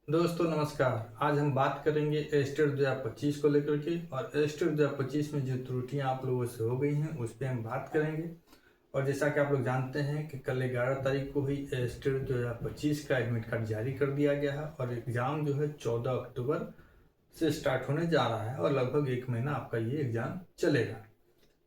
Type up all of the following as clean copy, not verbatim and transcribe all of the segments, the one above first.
दोस्तों नमस्कार। आज हम बात करेंगे एस्टेट 2025 को लेकर के और एस्टेट 2025 में जो त्रुटियां आप लोगों से हो गई हैं उस पर हम बात करेंगे। और जैसा कि आप लोग जानते हैं कि कल 11 तारीख को ही एस्टेट 2025 का एडमिट कार्ड जारी कर दिया गया है और एग्ज़ाम जो है 14 अक्टूबर से स्टार्ट होने जा रहा है और लगभग 1 महीना आपका ये एग्ज़ाम चलेगा।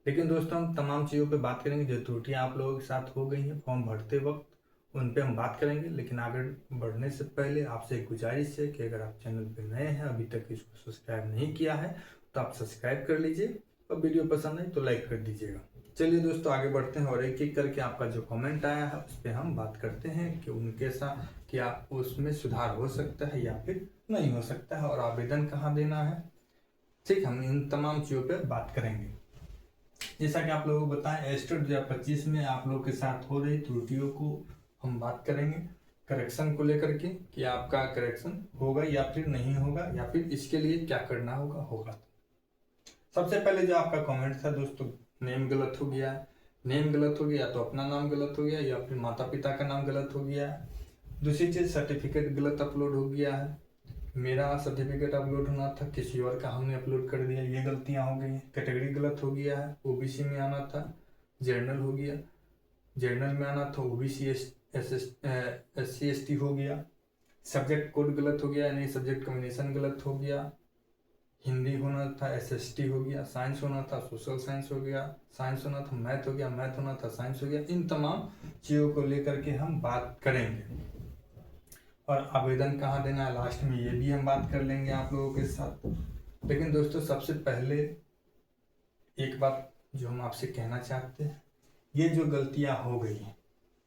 लेकिन दोस्तों हम तमाम चीज़ों पे बात करेंगे जो त्रुटियां आप लोगों के साथ हो गई हैं फॉर्म भरते वक्त, उन पे हम बात करेंगे। लेकिन आगे बढ़ने से पहले आपसे एक गुजारिश है कि अगर आप चैनल पे नए हैं, अभी तक इसको सब्सक्राइब नहीं किया है तो आप सब्सक्राइब कर लीजिए और वीडियो पसंद आए तो लाइक कर दीजिएगा। चलिए दोस्तों आगे बढ़ते हैं और एक एक करके आपका जो कमेंट आया है उस पर हम बात करते हैं कि उनके साथ क्या उसमें सुधार हो सकता है या फिर नहीं हो सकता है और आवेदन कहाँ देना है। ठीक, हम इन तमाम चीज़ों पर बात करेंगे। जैसा कि आप लोगों को बताएं, एस्टेट 2025 में आप लोगों के साथ हो रही त्रुटियों को हम बात करेंगे, करेक्शन को लेकर के कि आपका करेक्शन होगा या फिर नहीं होगा या फिर इसके लिए क्या करना होगा। सबसे पहले जो आपका कमेंट था दोस्तों, नेम गलत हो गया। नेम गलत हो गया तो अपना नाम गलत हो गया या फिर माता पिता का नाम गलत हो गया। दूसरी चीज़, सर्टिफिकेट गलत अपलोड हो गया है। मेरा सर्टिफिकेट अपलोड होना था, किसी और का हमने अपलोड कर दिया, ये गलतियां हो गई हैं। कैटेगरी गलत हो गया है, ओबीसी में आना था, जनरल हो गया। जनरल में आना था, ओबीसी SC ST हो गया। सब्जेक्ट कोड गलत हो गया, यानी सब्जेक्ट कॉम्बिनेशन गलत हो गया। हिंदी होना था, SST हो गया। साइंस होना था, सोशल साइंस हो गया। साइंस होना था, मैथ हो गया। मैथ होना था, साइंस हो गया। इन तमाम चीज़ों को लेकर के हम बात करेंगे और आवेदन कहाँ देना है लास्ट में ये भी हम बात कर लेंगे आप लोगों के साथ। लेकिन दोस्तों सबसे पहले एक बात जो हम आपसे कहना चाहते हैं, ये जो गलतियां हो गई हैं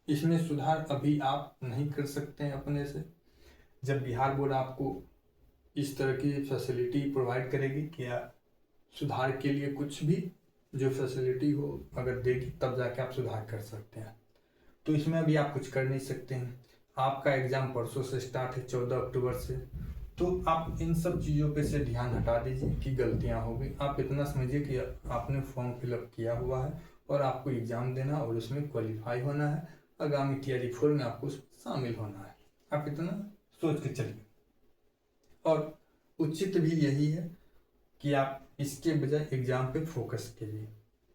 इसमें सुधार अभी आप नहीं कर सकते हैं अपने से। जब बिहार बोर्ड आपको इस तरह की फैसिलिटी प्रोवाइड करेगी कि सुधार के लिए कुछ भी जो फैसिलिटी हो अगर देगी तब जाके आप सुधार कर सकते हैं। तो इसमें अभी आप कुछ कर नहीं सकते हैं। आपका एग्ज़ाम परसों से स्टार्ट है, 14 अक्टूबर से। तो आप इन सब चीज़ों पे से ध्यान हटा दीजिए कि गलतियां हो गई। आप इतना समझिए कि आपने फॉर्म फिलअप किया हुआ है और आपको एग्ज़ाम देना और उसमें क्वालिफाई होना है। आगामी TRE 4 में आपको शामिल होना है। आप इतना सोच के चलिए। और उचित भी यही है कि आप इसके बजाय एग्ज़ाम पे फोकस कीजिए।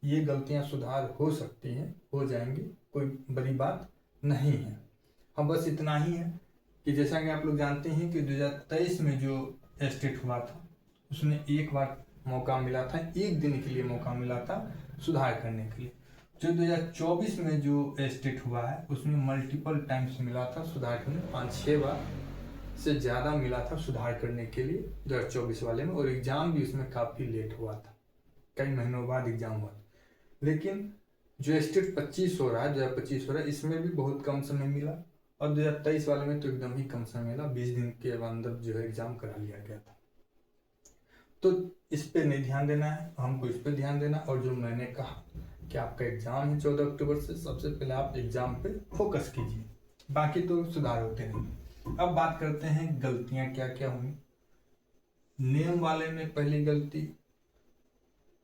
ये गलतियां सुधार हो सकती हैं, हो जाएंगी, कोई बड़ी बात नहीं है। हाँ, बस इतना ही है कि जैसा कि आप लोग जानते हैं कि 2023 में जो एस्टेट हुआ था उसमें एक बार मौका मिला था, एक दिन के लिए मौका मिला था सुधार करने के लिए। जो 2024 में जो एस्टेट हुआ है उसमें मल्टीपल टाइम्स मिला था सुधार करने, 5-6 बार से ज़्यादा मिला था सुधार करने के लिए 2024 वाले में। और एग्ज़ाम भी उसमें काफ़ी लेट हुआ था, कई महीनों बाद एग्ज़ाम हुआ था। लेकिन जो एस्टेट 25 हो रहा है, 2025 हो रहा है, इसमें भी बहुत कम समय मिला और 2023 वाले में तो एकदम ही कम समय मिला। 20 दिन के अंदर जो है एग्ज़ाम करा लिया गया था। तो इस पे नहीं ध्यान देना है, हमको इस पे ध्यान देना। और जो मैंने कहा कि आपका एग्ज़ाम है 14 अक्टूबर से, सबसे पहले आप एग्ज़ाम पे फोकस कीजिए, बाकी तो सुधार होते नहीं। अब बात करते हैं गलतियां क्या क्या हुई। नेम वाले में पहली गलती,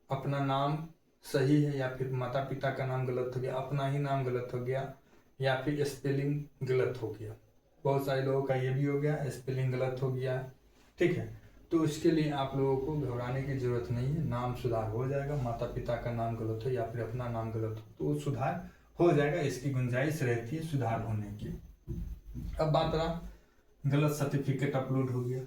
अपना नाम सही है या फिर माता पिता का नाम गलत हो गया, अपना ही नाम गलत हो गया या फिर स्पेलिंग गलत हो गया। बहुत सारे लोगों का ये भी हो गया, स्पेलिंग गलत हो गया। ठीक है, तो इसके लिए आप लोगों को घबराने की जरूरत नहीं है, नाम सुधार हो जाएगा। माता पिता का नाम गलत हो या फिर अपना नाम गलत हो तो सुधार हो जाएगा, इसकी गुंजाइश रहती है सुधार होने की। अब बात रहा गलत सर्टिफिकेट अपलोड हो गया,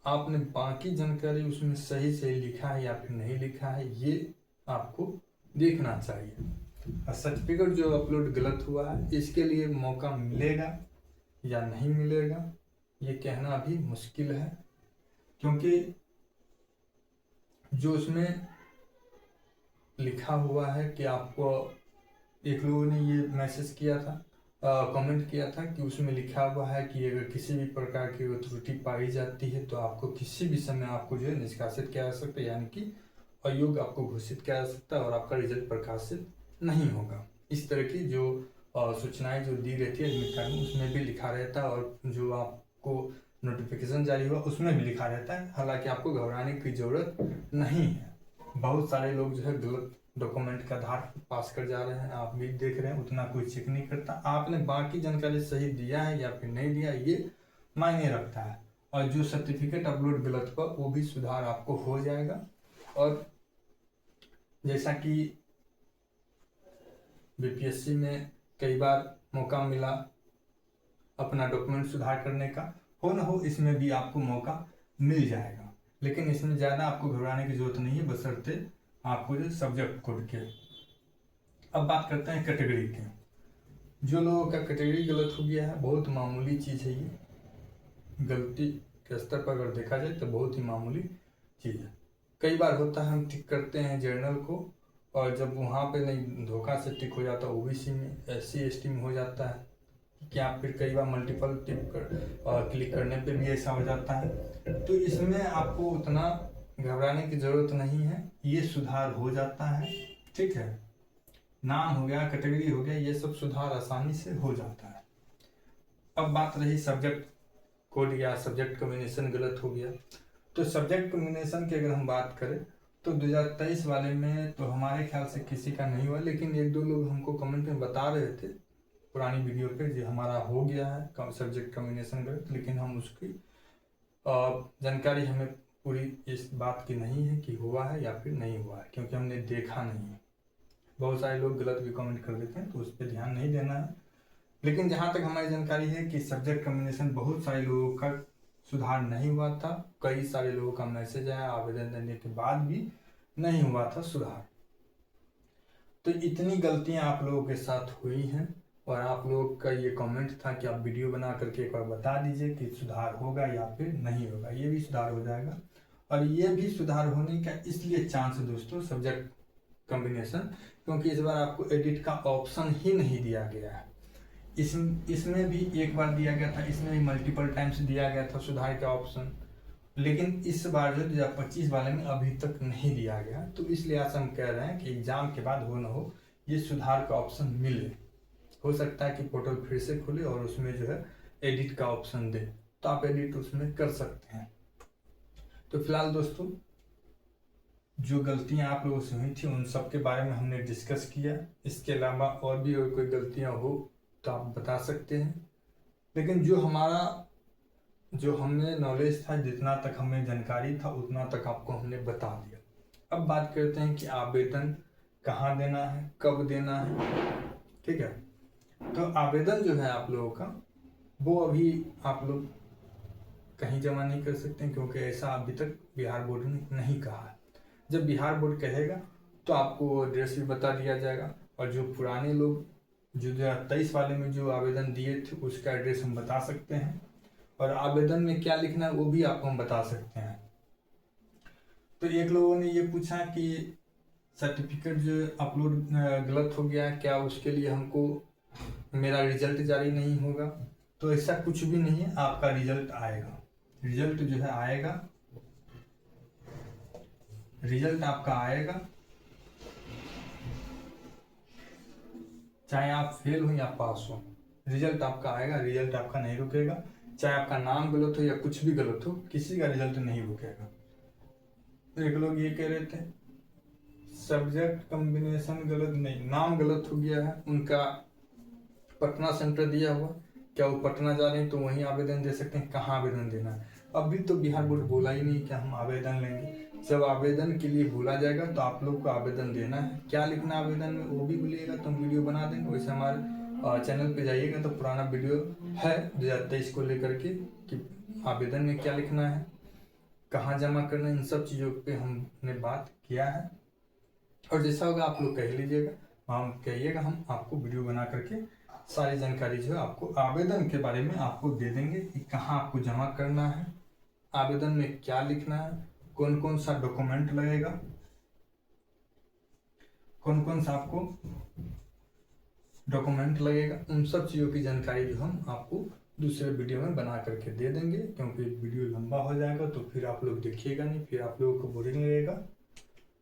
आपने बाकी जानकारी उसमें सही से लिखा है या फिर नहीं लिखा है, ये आपको देखना चाहिए। सर्टिफिकेट जो अपलोड गलत हुआ है इसके लिए मौका मिलेगा या नहीं मिलेगा ये कहना भी मुश्किल है, क्योंकि जो उसमें लिखा हुआ है कि आपको, एक लोगों ने ये मैसेज किया था, कमेंट किया था कि उसमें लिखा हुआ है कि अगर किसी भी प्रकार की त्रुटि पाई जाती है तो आपको किसी भी समय आपको जो है निष्कासित किया जा सकता है, यानी कि अयोग्य आपको घोषित किया जा सकता है और आपका रिजल्ट प्रकाशित नहीं होगा। इस तरह की जो सूचनाएं जो दी रहती है एडमिट कार्ड में उसमें भी लिखा रहता है और जो आपको नोटिफिकेशन जारी हुआ उसमें भी लिखा रहता है। हालांकि आपको घबराने की जरूरत नहीं है। बहुत सारे लोग जो है गलत डॉक्यूमेंट का आधार पास कर जा रहे हैं, आप भी देख रहे हैं, उतना कोई चेक नहीं करता। आपने बाकी जानकारी सही दिया है या फिर नहीं दिया ये मायने रखता है। और जो सर्टिफिकेट अपलोड गलत हुआ वो भी सुधार आपको हो जाएगा। और जैसा कि बीपीएससी में कई बार मौका मिला अपना डॉक्यूमेंट सुधार करने का, हो न हो इसमें भी आपको मौका मिल जाएगा। लेकिन इसमें ज़्यादा आपको घबराने की जरूरत नहीं है, बशर्ते आपको जो सब्जेक्ट कोड के। अब बात करते हैं कैटेगरी के। जो लोगों का कैटेगरी गलत हो गया है, बहुत मामूली चीज़ है ये, गलती के स्तर पर अगर देखा जाए तो बहुत ही मामूली चीज़ है। कई बार होता है हम टिक करते हैं जनरल को, और जब वहाँ पे नहीं धोखा से टिक हो जाता है ओबीसी में, SC ST में हो जाता है, क्या फिर कई बार मल्टीपल टिक कर और क्लिक करने पे भी ऐसा हो जाता है। तो इसमें आपको उतना घबराने की ज़रूरत नहीं है, ये सुधार हो जाता है, ठीक है। नाम हो गया, कैटेगरी हो गया, ये सब सुधार आसानी से हो जाता है। अब बात रही सब्जेक्ट कोड या सब्जेक्ट कॉम्बिनेशन गलत हो गया। तो सब्जेक्ट कॉम्बिनेशन की अगर हम बात करें तो 2023 वाले में तो हमारे ख्याल से किसी का नहीं हुआ, लेकिन एक दो लोग हमको कमेंट में बता रहे थे पुरानी वीडियो पे जो हमारा हो गया है सब्जेक्ट कॉम्बिनेशन गलत, लेकिन हम उसकी जानकारी हमें पूरी इस बात की नहीं है कि हुआ है या फिर नहीं हुआ है, क्योंकि हमने देखा नहीं है। बहुत सारे लोग गलत भी कमेंट कर देते हैं, तो उस पर ध्यान नहीं देना है। लेकिन जहाँ तक हमारी जानकारी है कि सब्जेक्ट कॉम्बिनेशन बहुत सारे लोगों का सुधार नहीं हुआ था, कई सारे लोगों का मैसेज आया आवेदन देने के बाद भी नहीं हुआ था सुधार। तो इतनी गलतियां आप लोगों के साथ हुई हैं, और आप लोगों का ये कमेंट था कि आप वीडियो बना करके एक बार बता दीजिए कि सुधार होगा या फिर नहीं होगा। ये भी सुधार हो जाएगा, और ये भी सुधार होने का इसलिए चांस है दोस्तों सब्जेक्ट कॉम्बिनेशन, क्योंकि इस बार आपको एडिट का ऑप्शन ही नहीं दिया गया है। इसमें भी एक बार दिया गया था, इसमें भी मल्टीपल टाइम्स दिया गया था सुधार का ऑप्शन, लेकिन इस बार जो 2025 वाले में अभी तक नहीं दिया गया। तो इसलिए आज हम कह रहे हैं कि एग्जाम के बाद हो न हो ये सुधार का ऑप्शन मिले। हो सकता है कि पोर्टल फिर से खुले और उसमें जो है एडिट का ऑप्शन दे, तो आप एडिट उसमें कर सकते हैं। तो फिलहाल दोस्तों जो गलतियां आप लोगों से हुई थी उन सब के बारे में हमने डिस्कस किया। इसके अलावा और भी कोई गलतियां हो तो आप बता सकते हैं, लेकिन जो हमें नॉलेज था, जितना तक हमें जानकारी था उतना तक आपको हमने बता दिया। अब बात करते हैं कि आवेदन कहाँ देना है, कब देना है, ठीक है। तो आवेदन जो है आप लोगों का वो अभी आप लोग कहीं जमा नहीं कर सकते हैं, क्योंकि ऐसा अभी तक बिहार बोर्ड ने नहीं कहा है। जब बिहार बोर्ड कहेगा तो आपको एड्रेस भी बता दिया जाएगा, और जो पुराने लोग जो 2023 वाले में जो आवेदन दिए थे उसका एड्रेस हम बता सकते हैं, और आवेदन में क्या लिखना है वो भी आपको हम बता सकते हैं। तो एक लोगों ने ये पूछा कि सर्टिफिकेट जो अपलोड गलत हो गया, क्या उसके लिए हमको मेरा रिजल्ट जारी नहीं होगा? तो ऐसा कुछ भी नहीं है, आपका रिजल्ट आएगा। रिजल्ट जो है आएगा, रिजल्ट आपका आएगा, चाहे आप फेल हो या पास हो, रिजल्ट आपका आएगा। रिजल्ट आपका नहीं रुकेगा, चाहे आपका नाम गलत हो या कुछ भी गलत हो, किसी का रिजल्ट नहीं रुकेगा। एक लोग ये कह रहे थे सब्जेक्ट कॉम्बिनेशन गलत नहीं, नाम गलत हो गया है, उनका पटना सेंटर दिया हुआ, क्या वो पटना जा रहे हैं तो वहीं आवेदन दे सकते हैं? कहाँ आवेदन देना है? अभी तो बिहार बोर्ड बोला ही नहीं कि हम आवेदन लेंगे। जब आवेदन के लिए बोला जाएगा तो आप लोग को आवेदन देना है। क्या लिखना आवेदन में वो भी बोलिएगा तो हम वीडियो बना देंगे। वैसे हमारे चैनल पे जाइएगा तो पुराना वीडियो है 2023 को लेकर के कि आवेदन में क्या लिखना है, कहाँ जमा करना है, इन सब चीज़ों पे हमने बात किया है। और जैसा होगा आप लोग कह लीजिएगा, हम कहिएगा, हम आपको वीडियो बना करके सारी जानकारी जो है आपको आवेदन के बारे में आपको दे देंगे कि कहाँ आपको जमा करना है, आवेदन में क्या लिखना है, कौन कौन सा डॉक्यूमेंट लगेगा, कौन कौन सा आपको डॉक्यूमेंट लगेगा, उन सब चीज़ों की जानकारी जो हम आपको दूसरे वीडियो में बना करके दे देंगे। क्योंकि वीडियो लंबा हो जाएगा तो फिर आप लोग देखिएगा नहीं, फिर आप लोगों को बोरिंग लगेगा।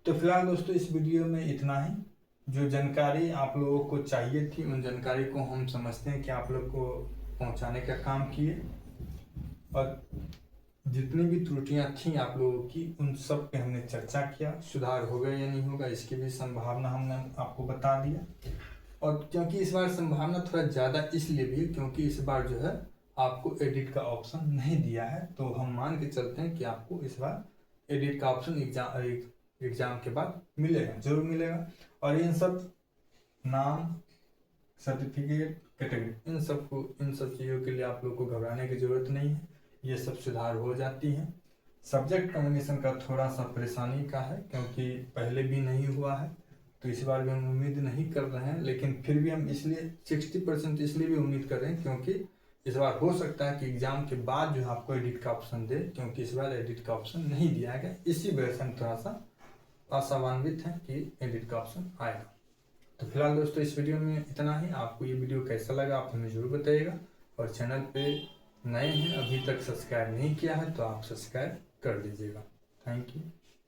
तो फिलहाल दोस्तों इस वीडियो में इतना ही। जो जानकारी आप लोगों को चाहिए थी उन जानकारी को हम समझते हैं कि आप लोग को पहुंचाने का काम किए, और जितनी भी त्रुटियां थी आप लोगों की उन सब पे हमने चर्चा किया। सुधार होगा या नहीं होगा इसकी भी संभावना हमने आपको बता दिया। और क्योंकि इस बार संभावना थोड़ा ज़्यादा इसलिए भी है क्योंकि इस बार जो है आपको एडिट का ऑप्शन नहीं दिया है, तो हम मान के चलते हैं कि आपको इस बार एडिट का ऑप्शन एग्जाम के बाद मिलेगा, जरूर मिलेगा। और इन सब नाम, सर्टिफिकेट, कैटेगरी, इन सब चीज़ों के लिए आप लोग को घबराने की ज़रूरत नहीं है, ये सब सुधार हो जाती है। सब्जेक्ट कॉम्बिनेशन का थोड़ा सा परेशानी का है, क्योंकि पहले भी नहीं हुआ है, तो इस बार भी हम उम्मीद नहीं कर रहे हैं, लेकिन फिर भी हम इसलिए 60% इसलिए भी उम्मीद कर रहे हैं क्योंकि इस बार हो सकता है कि एग्जाम के बाद जो आपको एडिट का ऑप्शन दे, क्योंकि इस बार एडिट का ऑप्शन नहीं दिया गया, इसी वजह से हम थोड़ा सा आशान्वित हैं कि एडिट का ऑप्शन आएगा। तो फिलहाल दोस्तों इस वीडियो में इतना ही। आपको ये वीडियो कैसा लगा आप हमें जरूर बताइएगा, और चैनल पे नए हैं, अभी तक सब्सक्राइब नहीं किया है तो आप सब्सक्राइब कर दीजिएगा। Thank you.